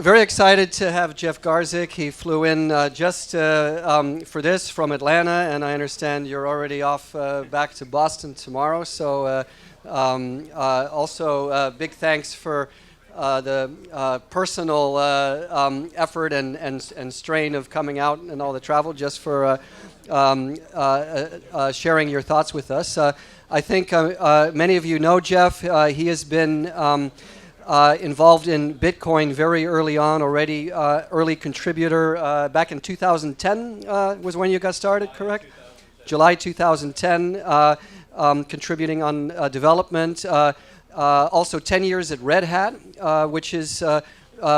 very excited to have Jeff Garzik. He flew in just for this from Atlanta, and I understand you're already off back to Boston tomorrow. So also big thanks for the personal effort and strain of coming out and all the travel, just for sharing your thoughts with us. I think many of you know Jeff. He has been involved in Bitcoin very early on already, early contributor. Back in 2010 was when you got started, correct? July 2010, contributing on development. Also 10 years at Red Hat, which has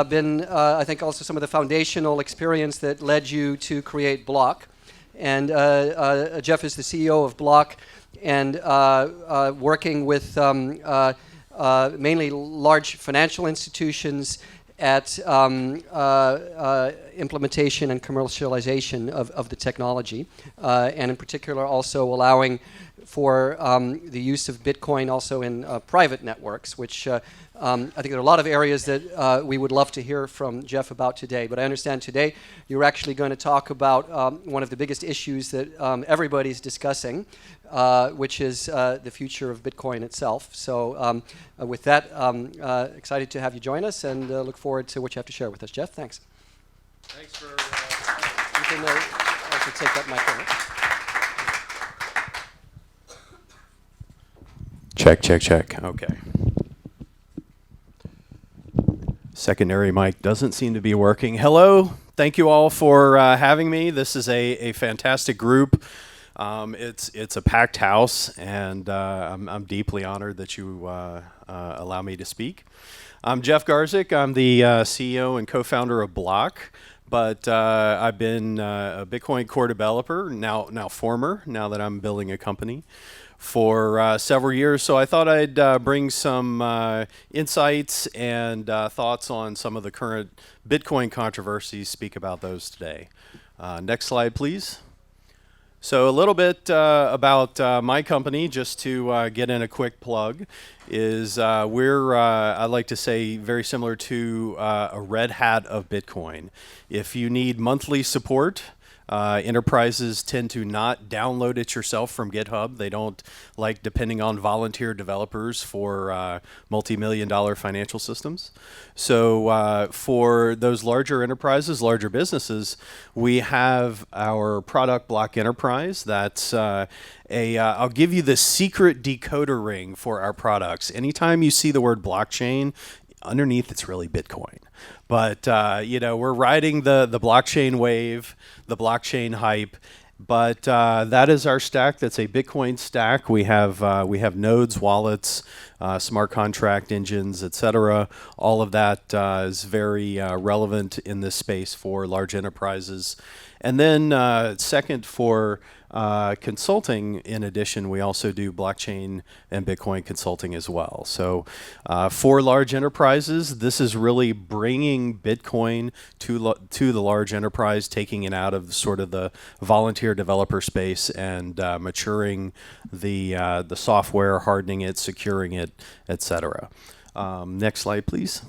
been, I think, also some of the foundational experience that led you to create Block. And Jeff is the CEO of Block, and working with mainly large financial institutions at implementation and commercialization of the technology, and in particular also allowing for the use of Bitcoin also in private networks, which I think there are a lot of areas that we would love to hear from Jeff about today. But I understand today you're actually going to talk about one of the biggest issues that everybody's discussing, which is the future of Bitcoin itself. So with that, excited to have you join us, and look forward to what you have to share with us. Jeff, thanks. Thanks for... You can also take that microphone. Check. Okay. Secondary mic doesn't seem to be working. Hello. Thank you all for having me. This is a fantastic group. It's a packed house, and I'm deeply honored that you allow me to speak. I'm Jeff Garzik. I'm the CEO and co-founder of Block. But I've been a Bitcoin core developer, now that I'm building a company, for several years. So I thought I'd bring some insights and thoughts on some of the current Bitcoin controversies, speak about those today. Next slide, please. So a little bit about my company, just to get in a quick plug, is we're, I like to say, very similar to a Red Hat of Bitcoin. If you need monthly support, enterprises tend to not download it yourself from GitHub. They don't like depending on volunteer developers for multi-million-dollar financial systems. So for those larger enterprises, larger businesses, we have our product Block Enterprise. That's I'll give you the secret decoder ring for our products. Anytime you see the word blockchain, underneath it's really Bitcoin. But we're riding the blockchain wave, the blockchain hype. But that is our stack. That's a Bitcoin stack. We have nodes, wallets, smart contract engines, etc. All of that is very relevant in this space for large enterprises. And then second, for consulting, in addition, we also do blockchain and Bitcoin consulting as well. So for large enterprises, this is really bringing Bitcoin to the large enterprise, taking it out of sort of the volunteer developer space and maturing the software, hardening it, securing it, etc. Next slide, please.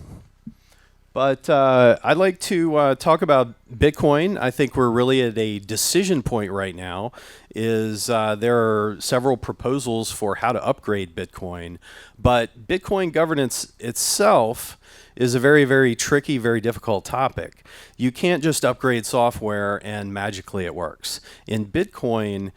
But I'd like to talk about Bitcoin. I think we're really at a decision point right now. There are several proposals for how to upgrade Bitcoin, but Bitcoin governance itself is a very, very tricky, very difficult topic. You can't just upgrade software and magically it works. In Bitcoin,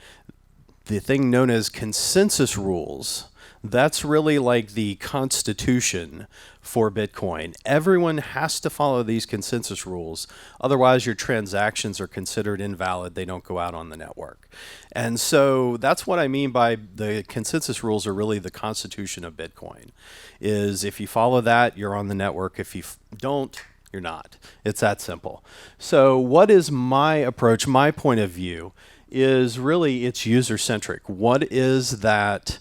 the thing known as consensus rules, that's really like the constitution for Bitcoin. Everyone has to follow these consensus rules. Otherwise, your transactions are considered invalid. They don't go out on the network. And so that's what I mean by the consensus rules are really the constitution of Bitcoin. Is if you follow that, you're on the network. If you don't, you're not. It's that simple. So what is my approach? My point of view is really it's user-centric. What is that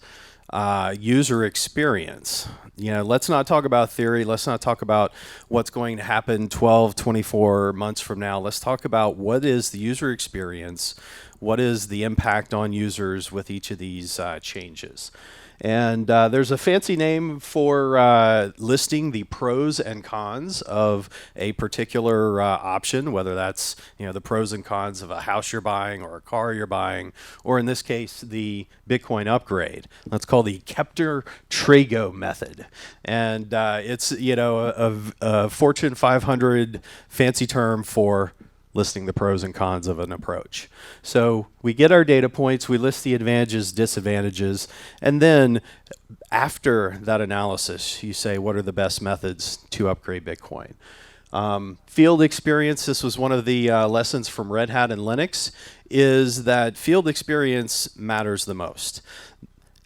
user experience? Let's not talk about theory. Let's not talk about what's going to happen 12, 24 months from now. Let's talk about what is the user experience, what is the impact on users with each of these changes. And there's a fancy name for listing the pros and cons of a particular option, whether that's the pros and cons of a house you're buying or a car you're buying, or in this case, the Bitcoin upgrade. That's called the Kepler-Trago method. And it's a Fortune 500 fancy term for listing the pros and cons of an approach. So we get our data points, we list the advantages, disadvantages, and then after that analysis, you say, what are the best methods to upgrade Bitcoin? Field experience, this was one of the lessons from Red Hat and Linux, is that field experience matters the most.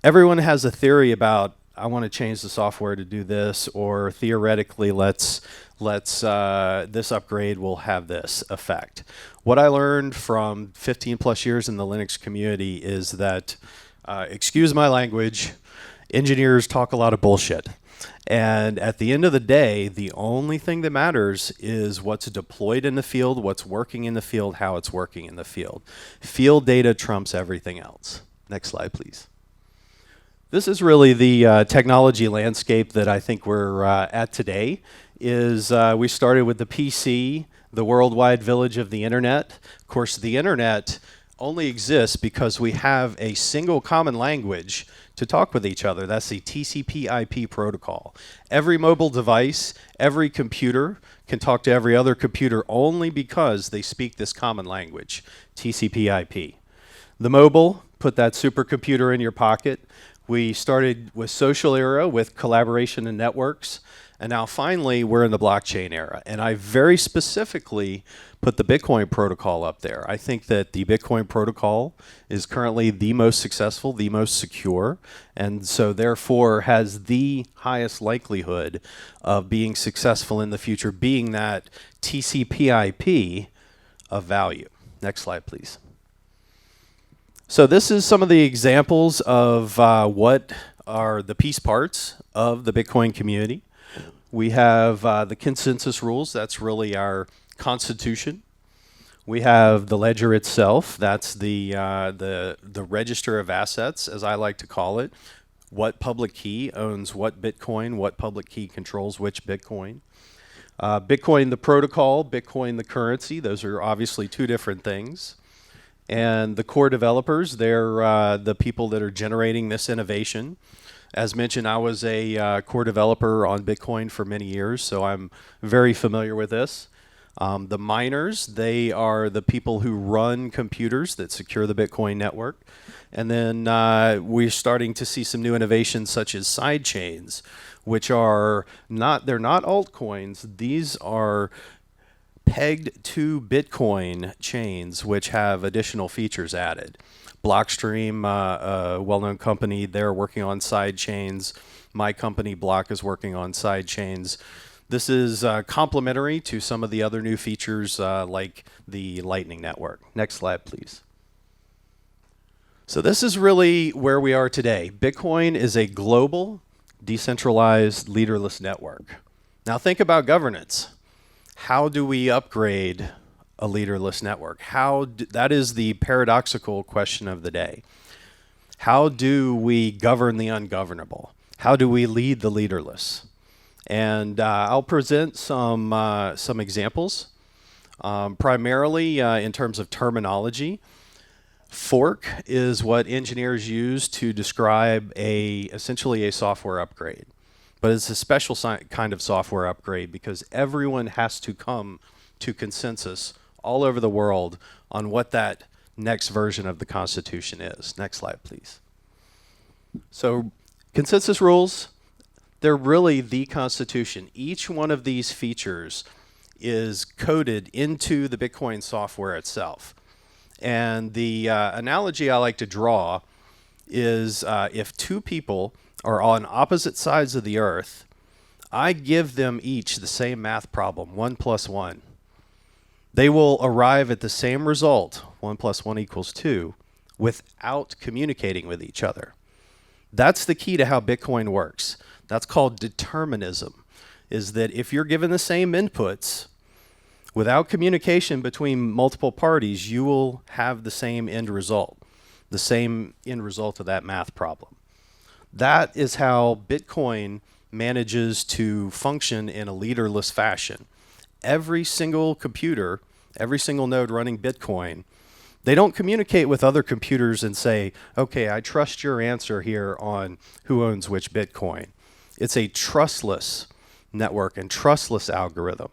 Everyone has a theory about, I want to change the software to do this, or theoretically, this upgrade will have this effect. What I learned from 15 plus years in the Linux community is that, excuse my language, engineers talk a lot of bullshit. And at the end of the day, the only thing that matters is what's deployed in the field, what's working in the field, how it's working in the field. Field data trumps everything else. Next slide, please. This is really the technology landscape that I think we're at today. We started with the PC, the worldwide village of the internet. Of course, the internet only exists because we have a single common language to talk with each other. That's the TCP/IP protocol. Every mobile device, every computer can talk to every other computer only because they speak this common language, TCP/IP. The mobile, put that supercomputer in your pocket. We started with social era with collaboration and networks. And now finally, we're in the blockchain era. And I very specifically put the Bitcoin protocol up there. I think that the Bitcoin protocol is currently the most successful, the most secure, and so therefore has the highest likelihood of being successful in the future, being that TCP/IP of value. Next slide, please. So this is some of the examples of what are the piece parts of the Bitcoin community. We have the consensus rules. That's really our constitution. We have the ledger itself. That's the register of assets, as I like to call it. What public key owns what Bitcoin? What public key controls which Bitcoin? Bitcoin the protocol, Bitcoin the currency. Those are obviously two different things. And the core developers, they're the people that are generating this innovation. As mentioned, I was a core developer on Bitcoin for many years, so I'm very familiar with this. The miners, they are the people who run computers that secure the Bitcoin network. And then we're starting to see some new innovations such as side chains, which are they're not altcoins. These are pegged to Bitcoin chains, which have additional features added. Blockstream, a well-known company, they're working on side chains. My company, Block, is working on side chains. This is complementary to some of the other new features like the Lightning Network. Next slide, please. So this is really where we are today. Bitcoin is a global, decentralized, leaderless network. Now think about governance. How do we upgrade a leaderless network? That is the paradoxical question of the day. How do we govern the ungovernable? How do we lead the leaderless? And I'll present some examples, primarily in terms of terminology. Fork is what engineers use to describe essentially a software upgrade. But it's a special kind of software upgrade because everyone has to come to consensus all over the world on what that next version of the Constitution is. Next slide, please. So consensus rules, they're really the Constitution. Each one of these features is coded into the Bitcoin software itself. And the analogy I like to draw is if two people are on opposite sides of the earth, I give them each the same math problem, 1 + 1. They will arrive at the same result, 1 + 1 = 2, without communicating with each other. That's the key to how Bitcoin works. That's called determinism, is that if you're given the same inputs, without communication between multiple parties, you will have the same end result of that math problem. That is how Bitcoin manages to function in a leaderless fashion. Every single computer, every single node running Bitcoin, they don't communicate with other computers and say, okay, I trust your answer here on who owns which Bitcoin. It's a trustless network and trustless algorithm.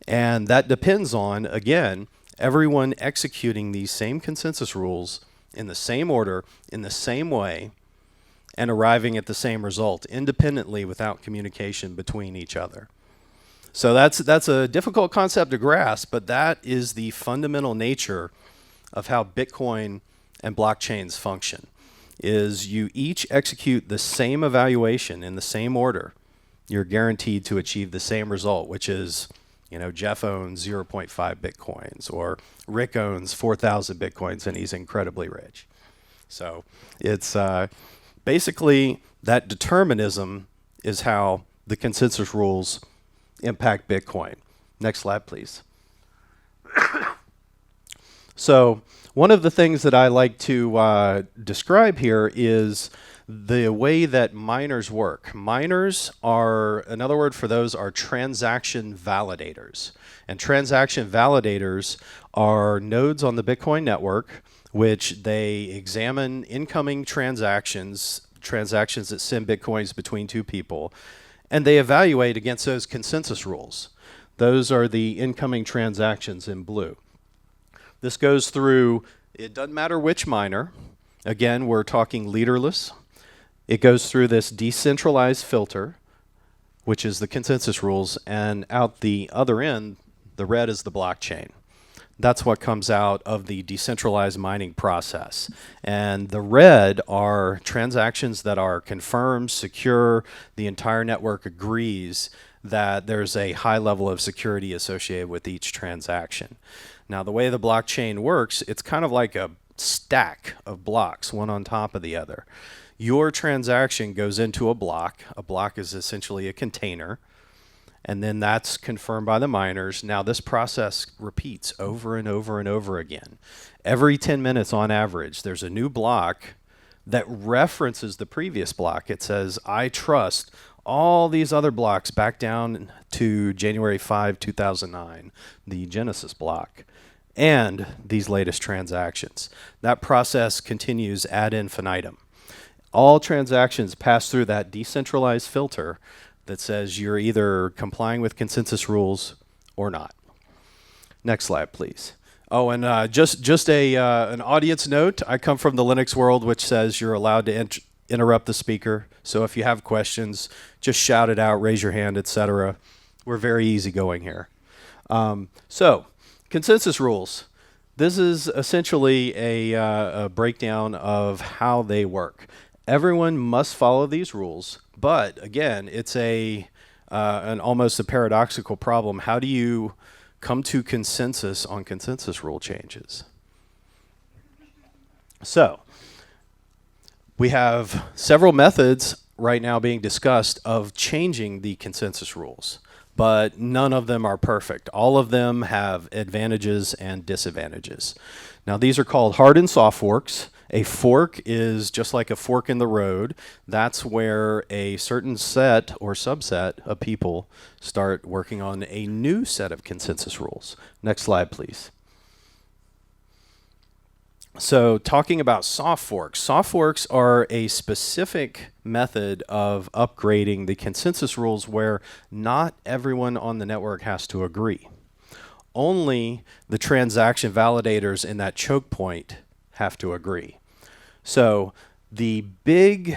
And that depends on, again, everyone executing these same consensus rules in the same order, in the same way, and arriving at the same result independently without communication between each other. So that's a difficult concept to grasp, but that is the fundamental nature of how Bitcoin and blockchains function, is you each execute the same evaluation in the same order. You're guaranteed to achieve the same result, which is, Jeff owns 0.5 Bitcoins, or Rick owns 4,000 Bitcoins and he's incredibly rich. So it's basically that determinism is how the consensus rules impact Bitcoin. Next slide, please. So one of the things that I like to describe here is the way that miners work. Miners are, another word for those are transaction validators. And transaction validators are nodes on the Bitcoin network, which they examine incoming transactions that send Bitcoins between two people, and they evaluate against those consensus rules. Those are the incoming transactions in blue. This goes through, it doesn't matter which miner. Again, we're talking leaderless. It goes through this decentralized filter, which is the consensus rules, and out the other end, the red is the blockchain. That's what comes out of the decentralized mining process. And the red are transactions that are confirmed, secure, the entire network agrees that there's a high level of security associated with each transaction. Now, the way the blockchain works, it's kind of like a stack of blocks, one on top of the other. Your transaction goes into a block. A block is essentially a container. And then that's confirmed by the miners. Now this process repeats over and over and over again. Every 10 minutes on average, there's a new block that references the previous block. It says, I trust all these other blocks back down to January 5, 2009, the Genesis block, and these latest transactions. That process continues ad infinitum. All transactions pass through that decentralized filter that says you're either complying with consensus rules or not. Next slide, please. Oh, and just an audience note. I come from the Linux world, which says you're allowed to interrupt the speaker. So if you have questions, just shout it out, raise your hand, etc. We're very easygoing here. So consensus rules. This is essentially a breakdown of how they work. Everyone must follow these rules. But again, it's an almost a paradoxical problem. How do you come to consensus on consensus rule changes? So we have several methods right now being discussed of changing the consensus rules, but none of them are perfect. All of them have advantages and disadvantages. Now, these are called hard and soft forks. A fork is just like a fork in the road. That's where a certain set or subset of people start working on a new set of consensus rules. Next slide, please. So talking about soft forks. Soft forks are a specific method of upgrading the consensus rules where not everyone on the network has to agree. Only the transaction validators in that choke point have to agree. So the big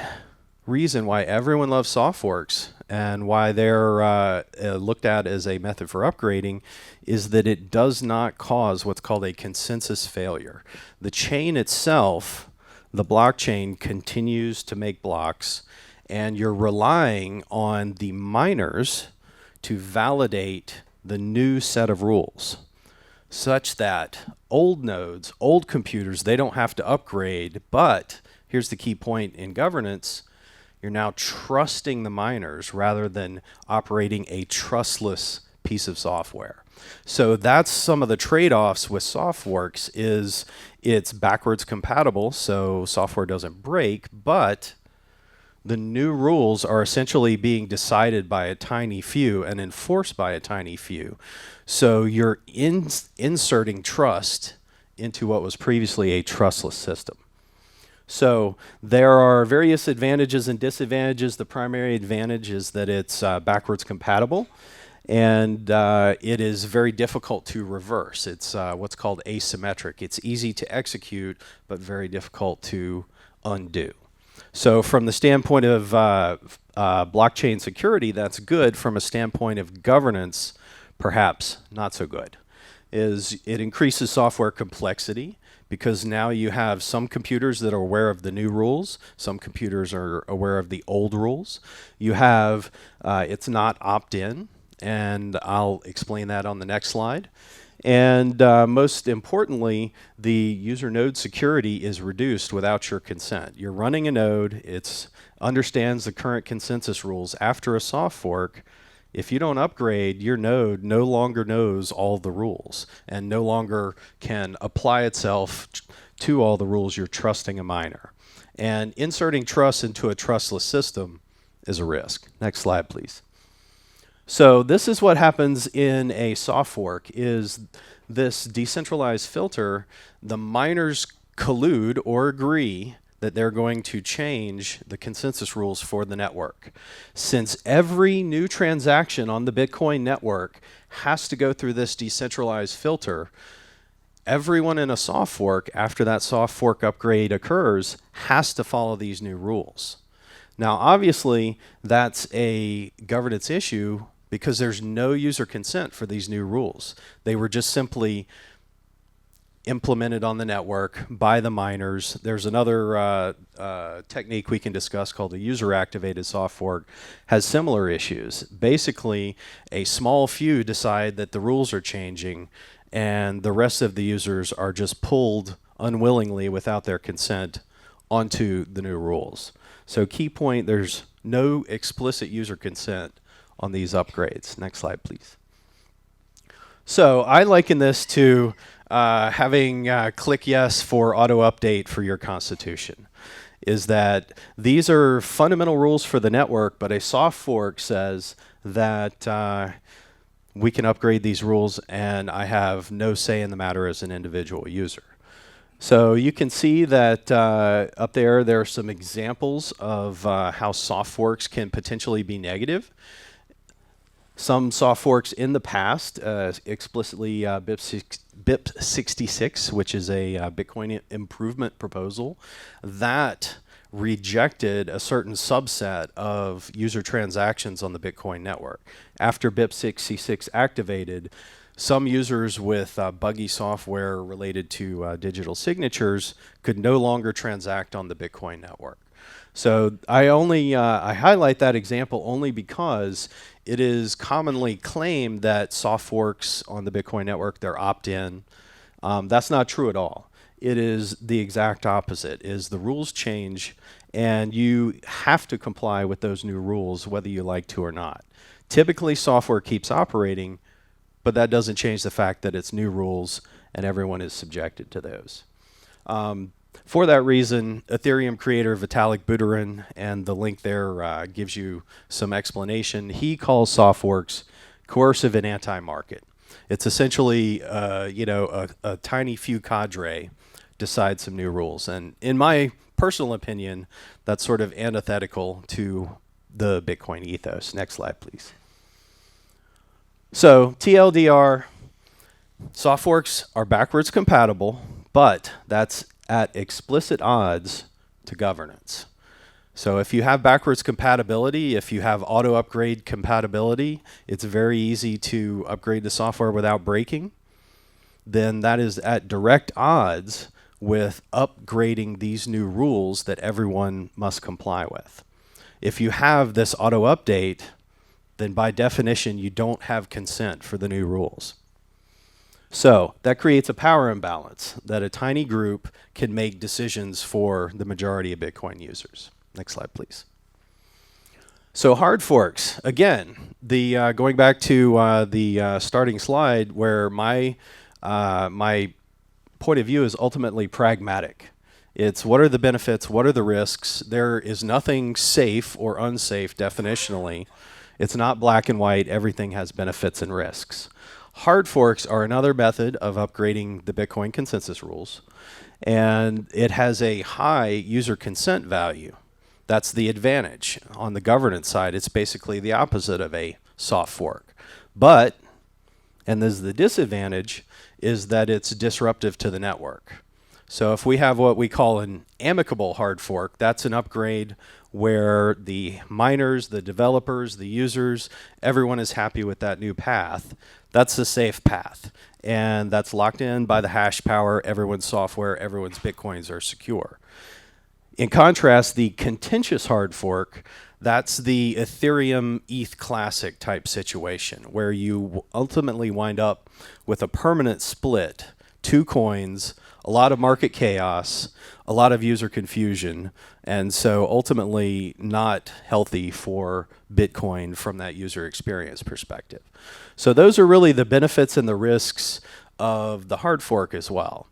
reason why everyone loves soft forks and why they're looked at as a method for upgrading is that it does not cause what's called a consensus failure. The chain itself, the blockchain, continues to make blocks, and you're relying on the miners to validate the new set of rules, such that old nodes, old computers, they don't have to upgrade. But here's the key point in governance. You're now trusting the miners rather than operating a trustless piece of software. So that's some of the trade-offs with soft forks is it's backwards compatible, so software doesn't break, but the new rules are essentially being decided by a tiny few and enforced by a tiny few. So you're inserting trust into what was previously a trustless system. So there are various advantages and disadvantages. The primary advantage is that it's backwards compatible, and it is very difficult to reverse. It's what's called asymmetric. It's easy to execute, but very difficult to undo. So from the standpoint of blockchain security, that's good. From a standpoint of governance, perhaps not so good. It increases software complexity, because now you have some computers that are aware of the new rules, some computers are aware of the old rules. You have, it's not opt-in, and I'll explain that on the next slide. And most importantly, the user node security is reduced without your consent. You're running a node, it understands the current consensus rules. After a soft fork, if you don't upgrade, your node no longer knows all the rules and no longer can apply itself to all the rules you're trusting a miner. And inserting trust into a trustless system is a risk. Next slide, please. So this is what happens in a soft fork, is this decentralized filter, the miners collude or agree that they're going to change the consensus rules for the network. Since every new transaction on the Bitcoin network has to go through this decentralized filter, everyone in a soft fork, after that soft fork upgrade occurs, has to follow these new rules. Now, obviously, that's a governance issue because there's no user consent for these new rules. They were just simply implemented on the network by the miners. There's another technique we can discuss called a user-activated soft fork, has similar issues. Basically, a small few decide that the rules are changing, and the rest of the users are just pulled unwillingly without their consent onto the new rules. So key point, there's no explicit user consent on these upgrades. Next slide, please. So I liken this to having click yes for auto update for your constitution. Is that these are fundamental rules for the network, but a soft fork says that we can upgrade these rules and I have no say in the matter as an individual user. So you can see that up there are some examples of how soft forks can potentially be negative. Some soft forks in the past, explicitly BIP66, which is a Bitcoin improvement proposal, that rejected a certain subset of user transactions on the Bitcoin network. After BIP66 activated, some users with buggy software related to digital signatures could no longer transact on the Bitcoin network. So I highlight that example only because it is commonly claimed that soft forks on the Bitcoin network, they're opt-in. That's not true at all. It is the exact opposite, is the rules change and you have to comply with those new rules whether you like to or not. Typically software keeps operating, but that doesn't change the fact that it's new rules and everyone is subjected to those. For that reason, Ethereum creator Vitalik Buterin, and the link there gives you some explanation. He calls soft forks coercive and anti-market. It's essentially, a tiny few cadre decide some new rules. And in my personal opinion, that's sort of antithetical to the Bitcoin ethos. Next slide, please. So TLDR, soft forks are backwards compatible, but that's at explicit odds to governance. So if you have backwards compatibility, if you have auto upgrade compatibility, it's very easy to upgrade the software without breaking. Then that is at direct odds with upgrading these new rules that everyone must comply with. If you have this auto update, then by definition you don't have consent for the new rules. So that creates a power imbalance that a tiny group can make decisions for the majority of Bitcoin users. Next slide, please. So hard forks, again, going back to the starting slide where my point of view is ultimately pragmatic. It's what are the benefits, what are the risks. There is nothing safe or unsafe definitionally. It's not black and white. Everything has benefits and risks. Hard forks are another method of upgrading the Bitcoin consensus rules, and it has a high user consent value. That's the advantage. On the governance side, it's basically the opposite of a soft fork. But, and this is the disadvantage, is that it's disruptive to the network. So if we have what we call an amicable hard fork, that's an upgrade where the miners, the developers, the users, everyone is happy with that new path. That's the safe path. And that's locked in by the hash power. Everyone's software, everyone's Bitcoins are secure. In contrast, the contentious hard fork, that's the Ethereum ETH Classic type situation, where you ultimately wind up with a permanent split, two coins, a lot of market chaos, a lot of user confusion, and so ultimately not healthy for Bitcoin from that user experience perspective. So those are really the benefits and the risks of the hard fork as well.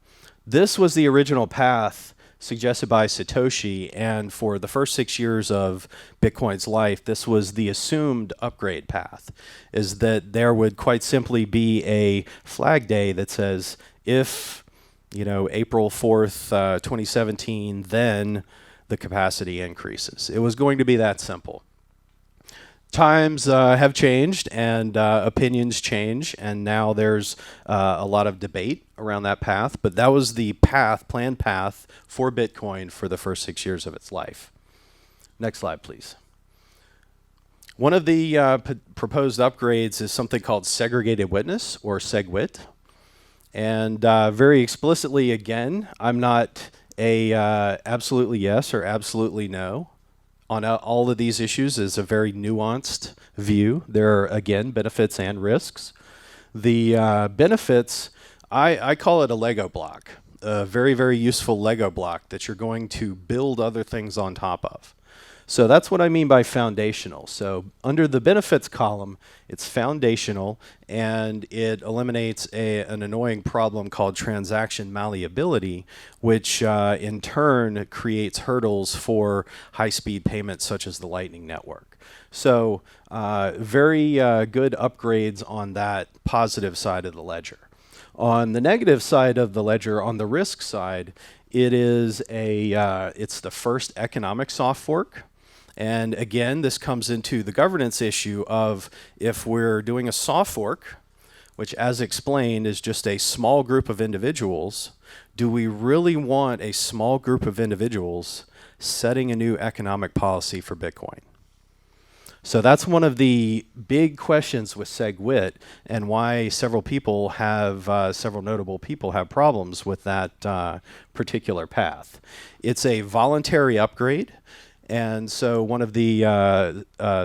This was the original path suggested by Satoshi, and for the first 6 years of Bitcoin's life, this was the assumed upgrade path, is that there would quite simply be a flag day that says, if April 4th, 2017, then the capacity increases. It was going to be that simple. Times have changed and opinions change, and now there's a lot of debate around that path, but that was the planned path for Bitcoin for the first 6 years of its life. Next slide, please. One of the proposed upgrades is something called Segregated Witness, or Segwit. And very explicitly, again, I'm not a absolutely yes or absolutely no. On all of these issues is a very nuanced view. There are, again, benefits and risks. The benefits, I call it a Lego block, a very, very useful Lego block that you're going to build other things on top of. So that's what I mean by foundational. So under the benefits column, it's foundational, and it eliminates an annoying problem called transaction malleability, which in turn creates hurdles for high-speed payments such as the Lightning Network. So very good upgrades on that positive side of the ledger. On the negative side of the ledger, on the risk side, it is it's the first economic soft fork. And again, this comes into the governance issue of if we're doing a soft fork, which as explained is just a small group of individuals, do we really want a small group of individuals setting a new economic policy for Bitcoin? So that's one of the big questions with Segwit, and why several notable people have problems with that particular path. It's a voluntary upgrade. And so one of the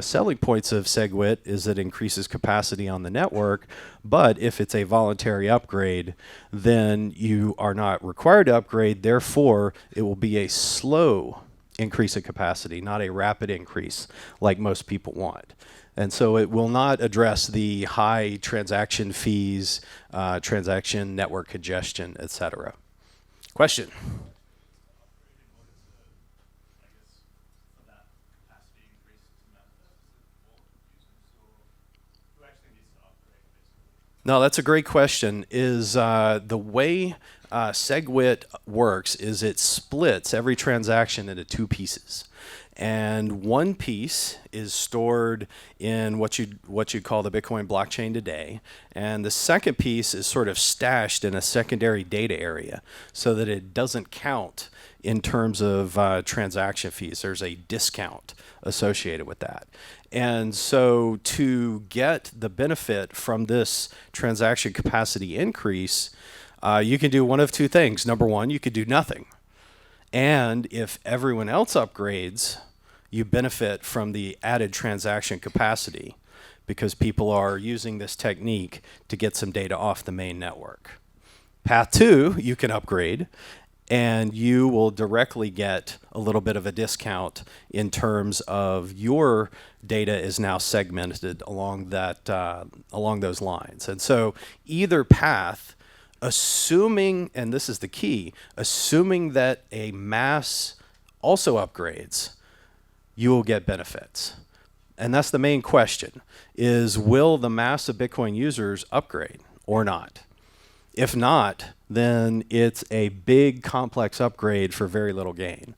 selling points of Segwit is that it increases capacity on the network, but if it's a voluntary upgrade, then you are not required to upgrade, therefore it will be a slow increase in capacity, not a rapid increase like most people want. And so it will not address the high transaction fees, transaction network congestion, etc. Question? No, that's a great question. Is the way Segwit works is it splits every transaction into two pieces. And one piece is stored in what you call the Bitcoin blockchain today, and the second piece is sort of stashed in a secondary data area so that it doesn't count in terms of transaction fees. There's a discount associated with that. And so to get the benefit from this transaction capacity increase, you can do one of two things. Number one, you could do nothing. And if everyone else upgrades, you benefit from the added transaction capacity because people are using this technique to get some data off the main network. Path two, you can upgrade, and you will directly get a little bit of a discount in terms of your data is now segmented along those lines. And so either path assuming, and this is the key, assuming that a mass also upgrades, you will get benefits. And that's the main question, is will the mass of Bitcoin users upgrade or not? If not, then it's a big complex upgrade for very little gain.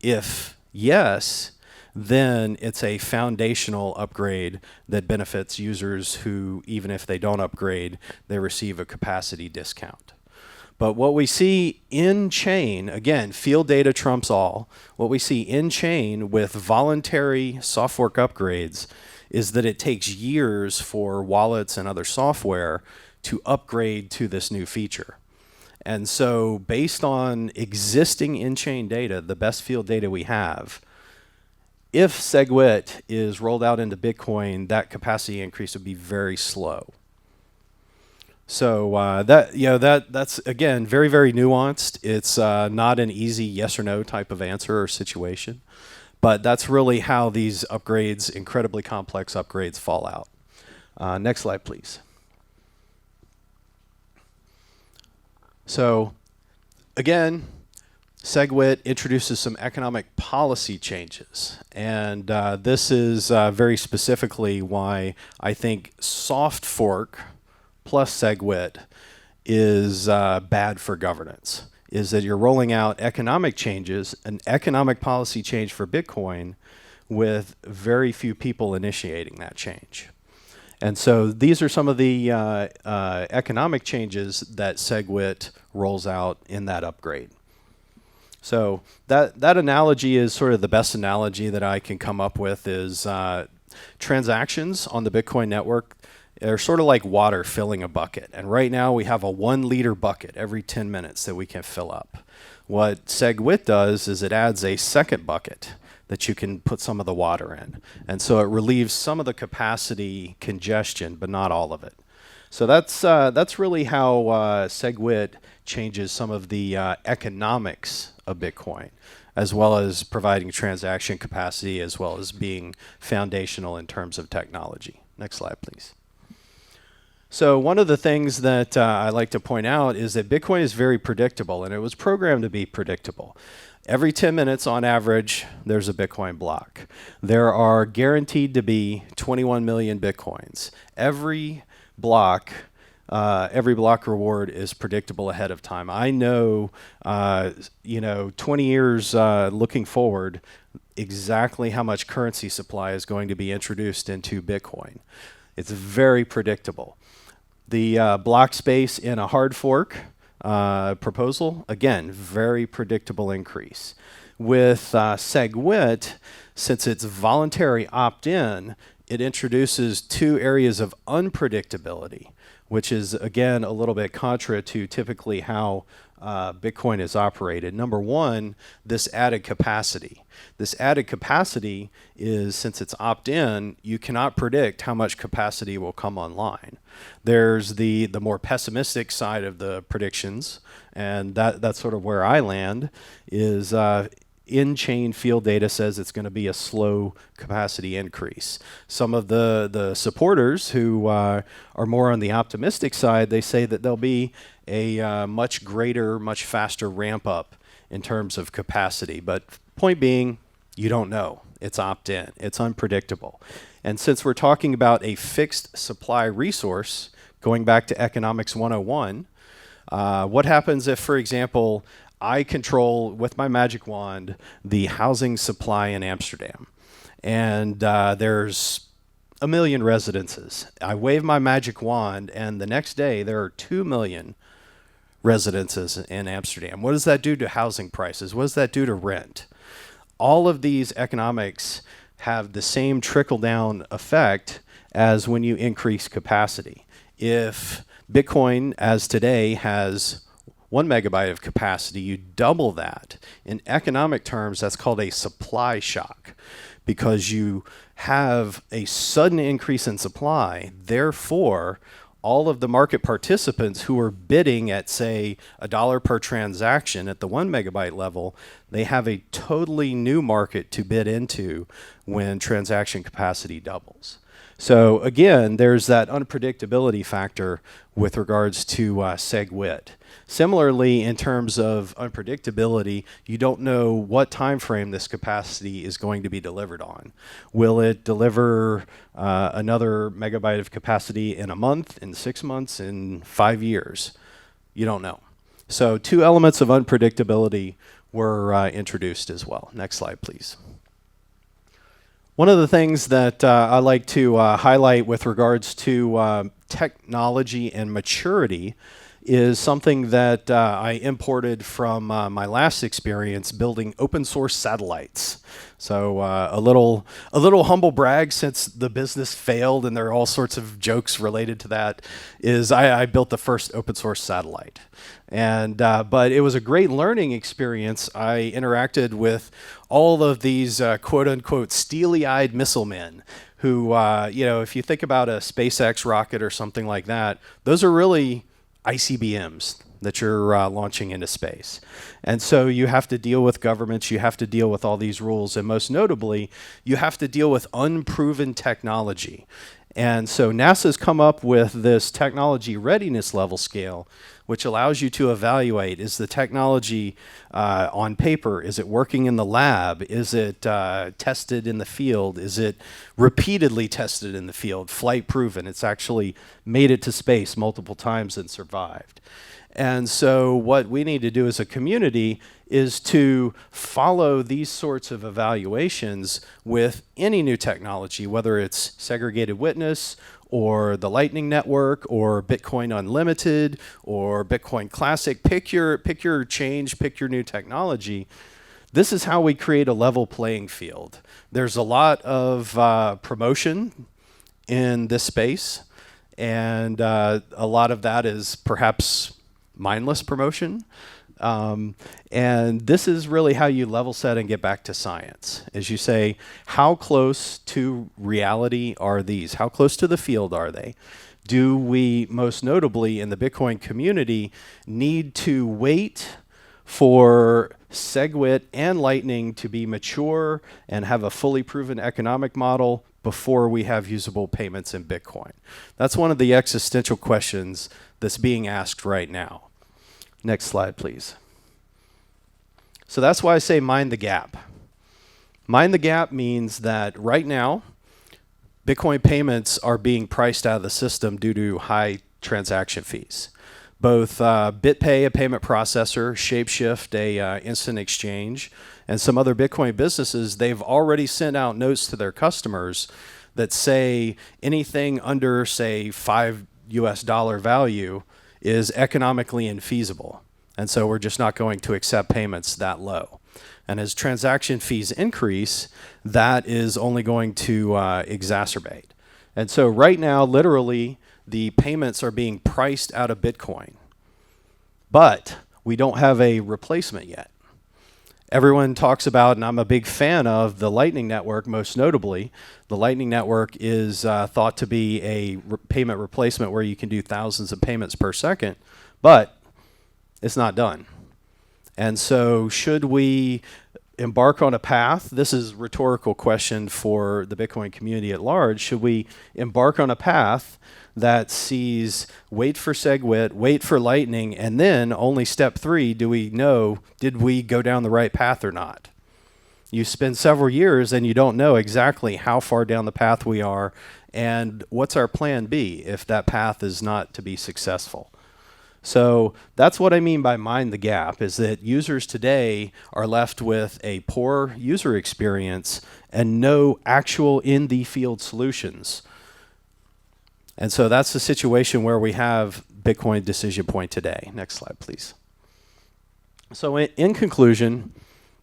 If yes, then it's a foundational upgrade that benefits users who, even if they don't upgrade, they receive a capacity discount. But what we see in chain, again, field data trumps all. What we see in chain with voluntary soft fork upgrades is that it takes years for wallets and other software to upgrade to this new feature. And so based on existing in-chain data, the best field data we have, if Segwit is rolled out into Bitcoin, that capacity increase would be very slow. So that's again very, very nuanced. It's not an easy yes or no type of answer or situation, but that's really how these upgrades, incredibly complex upgrades, fall out. Next slide, please. So again, Segwit introduces some economic policy changes, and this is very specifically why I think soft fork plus Segwit is bad for governance, is that you're rolling out economic changes, an economic policy change for Bitcoin with very few people initiating that change. And so these are some of the economic changes that Segwit rolls out in that upgrade. So that analogy is sort of the best analogy that I can come up with is transactions on the Bitcoin network. They're sort of like water filling a bucket. And right now we have a 1 liter bucket every 10 minutes that we can fill up. What Segwit does is it adds a second bucket that you can put some of the water in. And so it relieves some of the capacity congestion, but not all of it. So that's really how Segwit changes some of the economics of Bitcoin, as well as providing transaction capacity, as well as being foundational in terms of technology. Next slide, please. So one of the things that I like to point out is that Bitcoin is very predictable, and it was programmed to be predictable. Every 10 minutes on average, there's a Bitcoin block. There are guaranteed to be 21 million Bitcoins. Every block reward is predictable ahead of time. I know, 20 years looking forward, exactly how much currency supply is going to be introduced into Bitcoin. It's very predictable. The block space in a hard fork proposal, again, very predictable increase. With Segwit, since it's voluntary opt-in, it introduces two areas of unpredictability, which is, again, a little bit contra to typically how Bitcoin is operated. Number one, this added capacity. This added capacity is, since it's opt-in, you cannot predict how much capacity will come online. There's the more pessimistic side of the predictions, and that's sort of where I land, is in-chain field data says it's going to be a slow capacity increase. Some of the supporters who are more on the optimistic side, they say that there'll be a much greater, much faster ramp up in terms of capacity. But point being, you don't know. It's opt-in. It's unpredictable. And since we're talking about a fixed supply resource, going back to Economics 101, what happens if, for example, I control, with my magic wand, the housing supply in Amsterdam, and there's 1 million residences. I wave my magic wand, and the next day there are 2 million residences in Amsterdam. What does that do to housing prices? What does that do to rent? All of these economics have the same trickle-down effect as when you increase capacity. If Bitcoin, as today, has 1 megabyte of capacity, you double that. In economic terms, that's called a supply shock, because you have a sudden increase in supply. Therefore, all of the market participants who are bidding at, say, $1 per transaction at the 1 megabyte level, they have a totally new market to bid into when transaction capacity doubles. So again, there's that unpredictability factor with regards to Segwit. Similarly, in terms of unpredictability, you don't know what time frame this capacity is going to be delivered on. Will it deliver another megabyte of capacity in a month, in 6 months, in 5 years? You don't know. So 2 elements of unpredictability were introduced as well. Next slide, please. One of the things that I like to highlight with regards to technology and maturity is something that I imported from my last experience building open source satellites. So a little humble brag, since the business failed and there are all sorts of jokes related to that, is I built the first open source satellite. And but it was a great learning experience. I interacted with all of these quote unquote steely-eyed missile men who, if you think about a SpaceX rocket or something like that, those are really ICBMs that you're launching into space. And so you have to deal with governments, you have to deal with all these rules, and most notably, you have to deal with unproven technology. And so NASA's come up with this technology readiness level scale, which allows you to evaluate, is the technology on paper, is it working in the lab, is it tested in the field, is it repeatedly tested in the field, flight proven, it's actually made it to space multiple times and survived. And so what we need to do as a community is to follow these sorts of evaluations with any new technology, whether it's Segregated Witness or the Lightning Network or Bitcoin Unlimited or Bitcoin Classic. Pick your change, pick your new technology. This is how we create a level playing field. There's a lot of promotion in this space, and a lot of that is perhaps mindless promotion. And this is really how you level set and get back to science. As you say, how close to reality are these? How close to the field are they? Do we, most notably in the Bitcoin community, need to wait for Segwit and Lightning to be mature and have a fully proven economic model before we have usable payments in Bitcoin? That's one of the existential questions that's being asked right now. Next slide, please. So that's why I say mind the gap. Mind the gap means that right now, Bitcoin payments are being priced out of the system due to high transaction fees. Both BitPay, a payment processor, Shapeshift, a instant exchange, and some other Bitcoin businesses, they've already sent out notes to their customers that say anything under, say, $5 value is economically infeasible. And so we're just not going to accept payments that low. And as transaction fees increase, that is only going to exacerbate. And so right now, literally, the payments are being priced out of Bitcoin. But we don't have a replacement yet. Everyone talks about, and I'm a big fan of, the Lightning Network, most notably. The Lightning Network is thought to be a payment replacement where you can do thousands of payments per second, but it's not done. And so should we embark on a path? This is a rhetorical question for the Bitcoin community at large. Should we embark on a path that sees wait for Segwit, wait for Lightning, and then only step 3, do we know, did we go down the right path or not? You spend several years and you don't know exactly how far down the path we are and what's our plan B if that path is not to be successful. So that's what I mean by mind the gap, is that users today are left with a poor user experience and no actual in the field solutions. And so that's the situation where we have Bitcoin Decision Point today. Next slide, please. So in conclusion,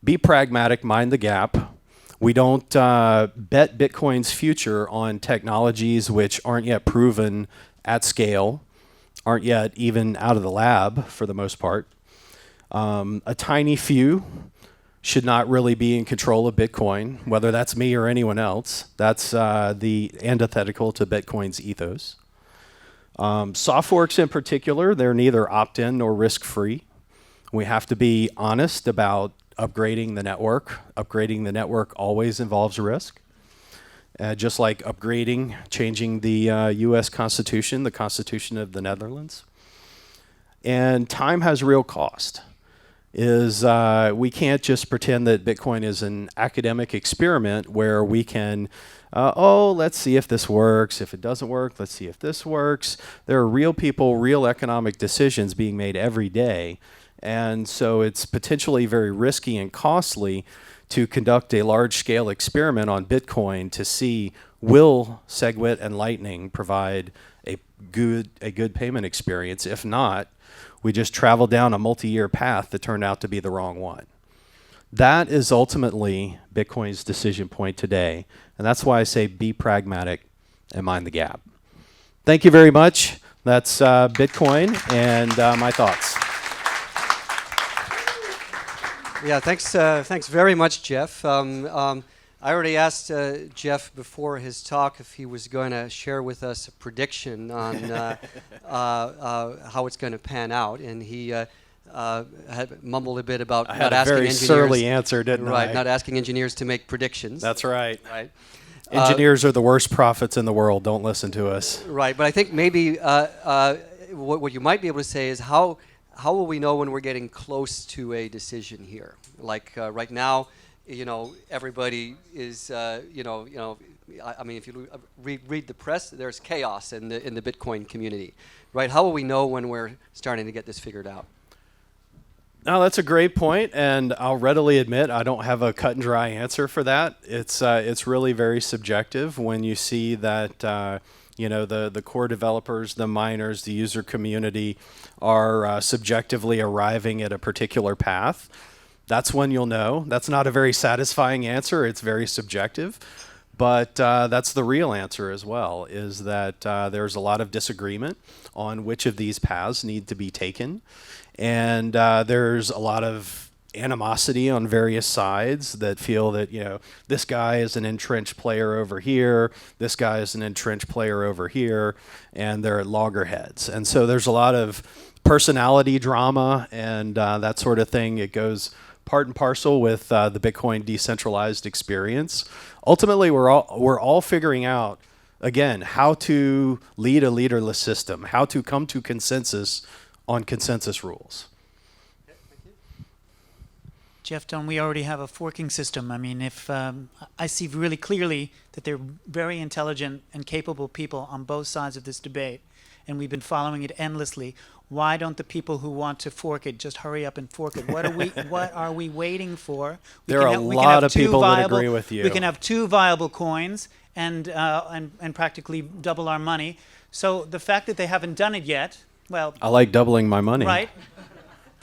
be pragmatic, mind the gap. We don't bet Bitcoin's future on technologies which aren't yet proven at scale, aren't yet even out of the lab for the most part. A tiny few should not really be in control of Bitcoin, whether that's me or anyone else. That's the antithetical to Bitcoin's ethos. Soft forks in particular, they're neither opt-in nor risk-free. We have to be honest about upgrading the network. Upgrading the network always involves risk. just like upgrading, changing the U.S. Constitution, the Constitution of the Netherlands. And time has real cost. We can't just pretend that Bitcoin is an academic experiment where we can, let's see if this works. If it doesn't work, let's see if this works. There are real people, real economic decisions being made every day. And so it's potentially very risky and costly to conduct a large-scale experiment on Bitcoin to see, will Segwit and Lightning provide a good payment experience? If not, we just travel down a multi-year path that turned out to be the wrong one. That is ultimately Bitcoin's decision point today, and that's why I say be pragmatic and mind the gap. Thank you very much. That's Bitcoin and my thoughts. Yeah, thanks very much, Jeff. I already asked Jeff before his talk if he was going to share with us a prediction on how it's going to pan out, and he had mumbled a bit about I not had a asking very engineers. surly answer, didn't I? Right, not asking engineers to make predictions. That's right. Right. Engineers are the worst prophets in the world. Don't listen to us. Right, but I think maybe what you might be able to say is how will we know when we're getting close to a decision here? Like right now, everybody is, I mean, if you read the press, there's chaos in the Bitcoin community, right? How will we know when we're starting to get this figured out? No, that's a great point, and I'll readily admit I don't have a cut and dry answer for that. It's really very subjective when you see that the core developers, the miners, the user community are subjectively arriving at a particular path. That's when you'll know. That's not a very satisfying answer. It's very subjective. But that's the real answer as well, is that there's a lot of disagreement on which of these paths need to be taken. And there's a lot of animosity on various sides that feel that, this guy is an entrenched player over here, this guy is an entrenched player over here, and they're at loggerheads. And so there's a lot of personality drama and that sort of thing. It goes part and parcel with the Bitcoin decentralized experience. Ultimately, we're all figuring out, again, how to lead a leaderless system, how to come to consensus on consensus rules. Jeff, don't we already have a forking system? I mean, if I see really clearly that they're very intelligent and capable people on both sides of this debate, and we've been following it endlessly. Why don't the people who want to fork it just hurry up and fork it? What are we waiting for? There are a lot of people that agree with you. We can have two viable coins and practically double our money. So the fact that they haven't done it yet, well, I like doubling my money. Right,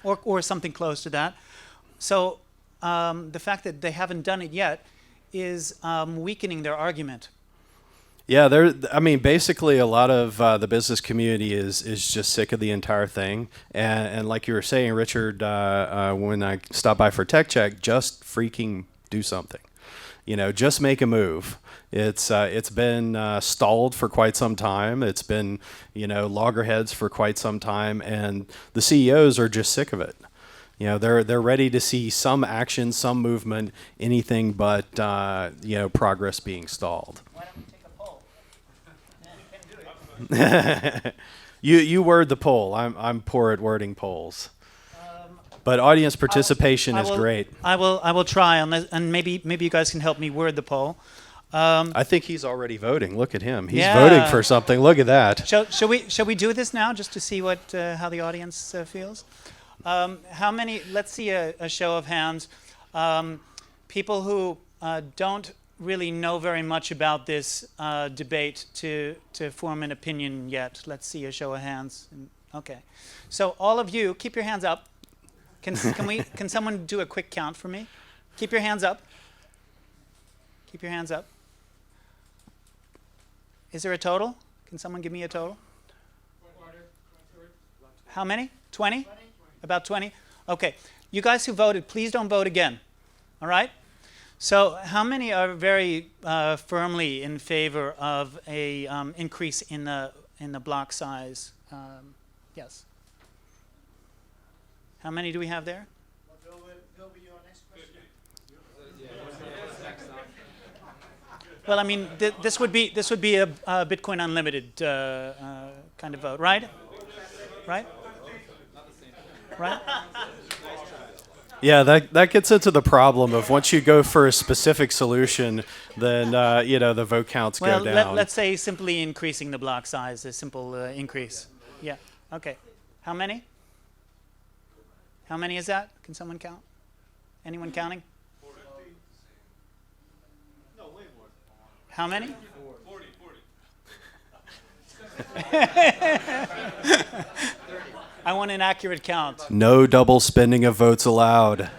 or something close to that. So the fact that they haven't done it yet is weakening their argument. Yeah, basically a lot of the business community is just sick of the entire thing. And like you were saying, Richard, when I stopped by for Tech Check, just freaking do something. Just make a move. It's been stalled for quite some time. It's been, loggerheads for quite some time, and the CEOs are just sick of it. They're ready to see some action, some movement, anything but progress being stalled. Why don't we take a poll? We can do it. You word the poll. I'm poor at wording polls. But audience participation is great. I will try, and maybe you guys can help me word the poll. I think he's already voting. Look at him. He's voting for something. Look at that. Shall we do this now, just to see how the audience feels? How many? Let's see a show of hands. People who don't really know very much about this debate to form an opinion yet. Let's see a show of hands. Okay, so all of you, keep your hands up. Can someone do a quick count for me? Keep your hands up. Keep your hands up. Is there a total? Can someone give me a total? How many? 20? About 20? Okay. You guys who voted, please don't vote again. All right? So how many are very firmly in favor of a increase in the block size? Yes. How many do we have there? Will be your next question. Well, I mean, this would be a Bitcoin Unlimited kind of vote, right? Right? Right? Yeah, that gets into the problem of once you go for a specific solution, then the vote counts Well, go down. let's say simply increasing the block size, a simple increase. Yeah. Okay. How many? How many is that? Can someone count? Anyone counting? 40. No, way more. How many? 40. I want an accurate count. No double spending of votes allowed.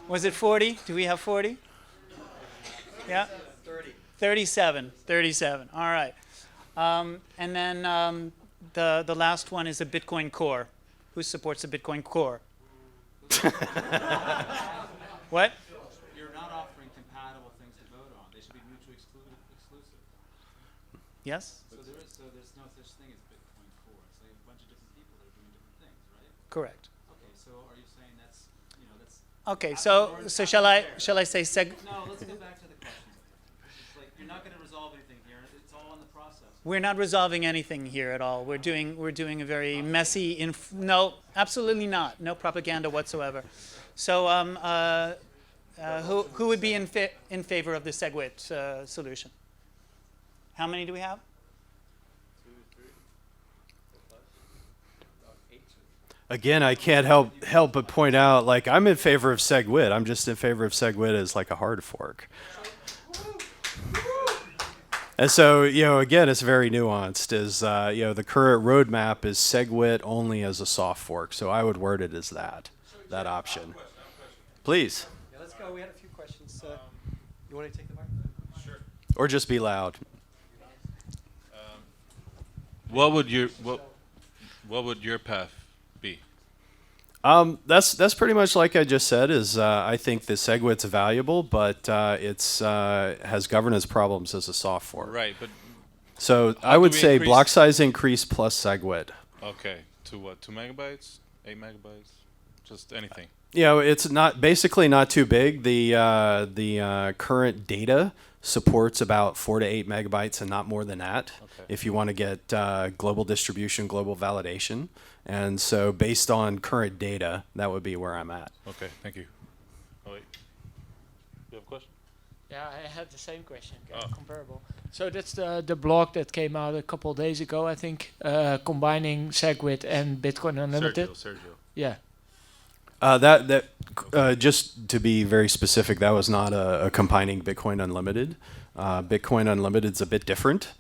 Was it 40? Do we have 40? Yeah? 30. 37. All right. And then the last one is a Bitcoin Core. Who supports a Bitcoin Core? What? You're not offering compatible things to vote on. They should be mutually exclusive. Yes? So there's no such thing as Bitcoin Core. So you have a bunch of different people that are doing different things, right? Correct. Okay, so are you saying that's Okay, so shall I say No, let's go back to the question. It's like you're not going to resolve anything here. It's all in the process. We're not resolving anything here at all. We're doing a very messy. No, absolutely not. No propaganda whatsoever. So, who would be in favor of the Segwit solution? How many do we have? 2, 3, 8. Again, I can't help but point out, like, I'm in favor of Segwit. I'm just in favor of Segwit as like a hard fork. And so, again, it's very nuanced. The current roadmap is Segwit only as a soft fork. So I would word it as that option. Please. Yeah, let's go. We had a few questions. You want to take the mic? Sure. Or just be loud. What would your path be? That's pretty much like I just said. I think the Segwit's valuable, but it's has governance problems as a soft fork. Right, but So How I do would we say increase- block size increase plus Segwit. okay, to what? 2 megabytes? 8 megabytes? Just anything. It's not too big. The current data supports about 4 to 8 megabytes and not more than that. Okay. If you want to get global distribution, global validation. And so based on current data, that would be where I'm at. Okay, thank you. Oh wait, you have a question? Yeah, I had the same question, Oh. comparable. So that's the blog that came out a couple of days ago, I think, combining Segwit and Bitcoin Unlimited. Sergio. Yeah. Just to be very specific, that was not a combining Bitcoin Unlimited. Bitcoin Unlimited's a bit different.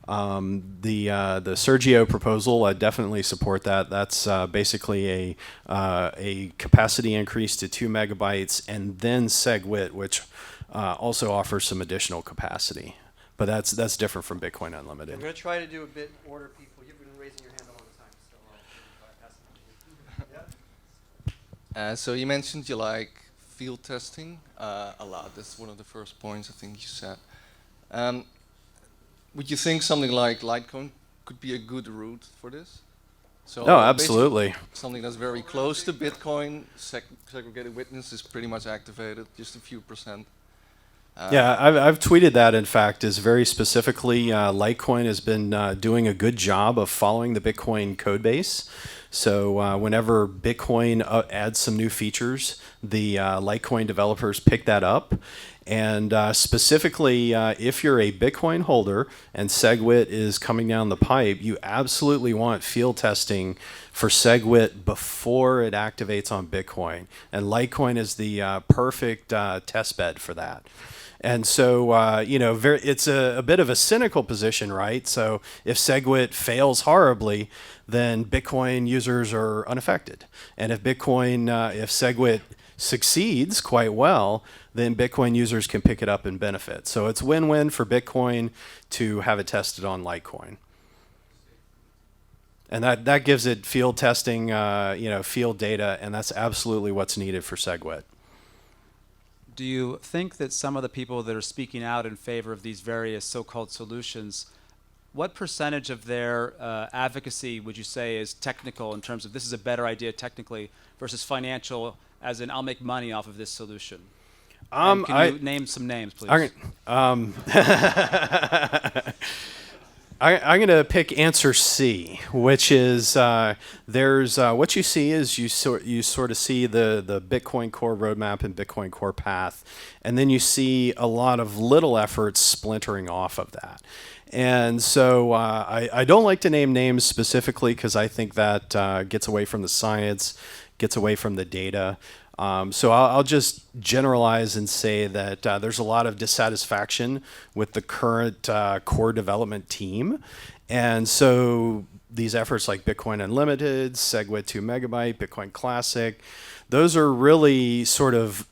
The Sergio proposal, I definitely support that. That's basically a capacity increase to 2 megabytes, and then Segwit, which also offers some additional capacity. But that's different from Bitcoin Unlimited. I'm going to try to do a bit order people. You've been raising your hand a long time, so I'll pass it on. So you mentioned you like field testing a lot. That's one of the first points I think you said. Would you think something like Litecoin could be a good route for this? So No, basically absolutely. something that's very close to Bitcoin. Segregated Witness is pretty much activated, just a few percent. Yeah, I've tweeted that, in fact, is very specifically Litecoin has been doing a good job of following the Bitcoin code base. So whenever Bitcoin adds some new features, the Litecoin developers pick that up. And specifically, if you're a Bitcoin holder and Segwit is coming down the pipe, you absolutely want field testing for Segwit before it activates on Bitcoin. And Litecoin is the perfect test bed for that. And so, it's a bit of a cynical position, right? So if Segwit fails horribly, then Bitcoin users are unaffected. And if Segwit succeeds quite well, then Bitcoin users can pick it up and benefit. So it's win-win for Bitcoin to have it tested on Litecoin. And that gives it field testing, field data, and that's absolutely what's needed for Segwit. Do you think that some of the people that are speaking out in favor of these various so-called solutions, what percentage of their advocacy would you say is technical in terms of this is a better idea technically versus financial, as in I'll make money off of this solution? And can you name some names, please? I'm going to pick answer C, which is there's what you see is you sort of see the Bitcoin Core roadmap and Bitcoin Core path, and then you see a lot of little efforts splintering off of that. And so I don't like to name names specifically because I think that gets away from the science, gets away from the data. So I'll just generalize and say that there's a lot of dissatisfaction with the current core development team. And so these efforts like Bitcoin Unlimited, Segwit 2 Megabyte, Bitcoin Classic, those are really sort of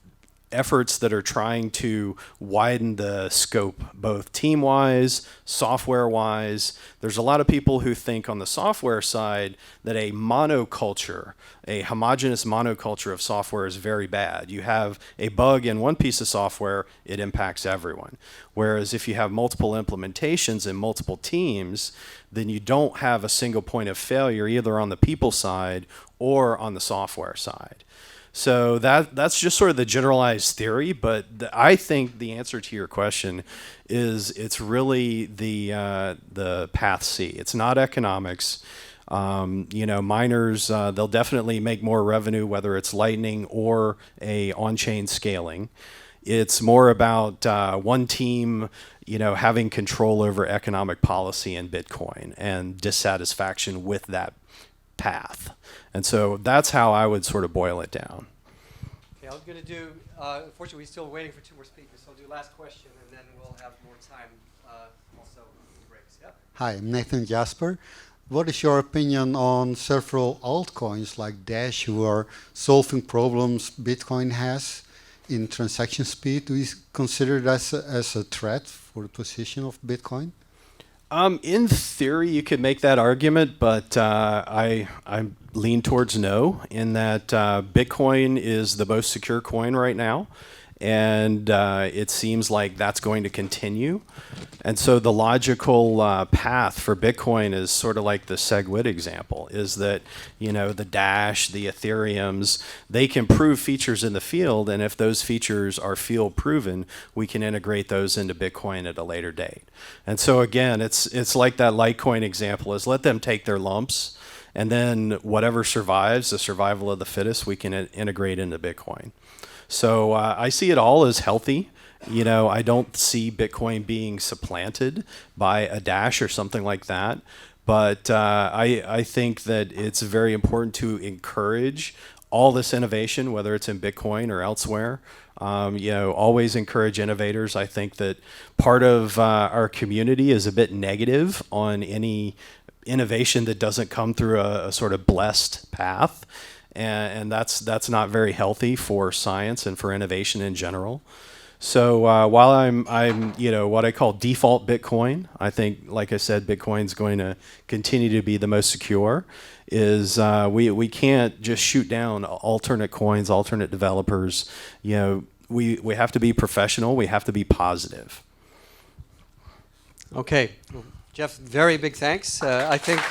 efforts that are trying to widen the scope, both team-wise, software-wise. There's a lot of people who think on the software side that a monoculture, a homogeneous monoculture of software is very bad. You have a bug in one piece of software, it impacts everyone. Whereas if you have multiple implementations and multiple teams, then you don't have a single point of failure either on the people side or on the software side. So that's just sort of the generalized theory, but I think the answer to your question is it's really the path C. It's not economics. Miners, they'll definitely make more revenue whether it's Lightning or a on-chain scaling. It's more about one team, having control over economic policy in Bitcoin and dissatisfaction with that path. And so that's how I would sort of boil it down. Okay, I'm going to do, unfortunately, we're still waiting for two more speakers, so I'll do last question, and then we'll have more time also for breaks. Yeah? Hi, I'm Nathan Jasper. What is your opinion on several altcoins like Dash who are solving problems Bitcoin has in transaction speed? Do you consider that as a threat for the position of Bitcoin? In theory, you could make that argument, but I lean towards no, in that Bitcoin is the most secure coin right now, and it seems like that's going to continue. And so the logical path for Bitcoin is sort of like the Segwit example, is that, the Dash, the Ethereums, they can prove features in the field, and if those features are field proven, we can integrate those into Bitcoin at a later date. And so again, it's like that Litecoin example, is let them take their lumps, and then whatever survives, the survival of the fittest, we can integrate into Bitcoin. So I see it all as healthy. I don't see Bitcoin being supplanted by a Dash or something like that. But I think that it's very important to encourage all this innovation, whether it's in Bitcoin or elsewhere. Always encourage innovators. I think that part of our community is a bit negative on any innovation that doesn't come through a sort of blessed path. And that's not very healthy for science and for innovation in general. So while I'm what I call default Bitcoin, I think, like I said, Bitcoin's going to continue to be the most secure. Is we can't just shoot down alternate coins, alternate developers. We have to be professional. We have to be positive. Okay, well, Jeff, very big thanks. I think.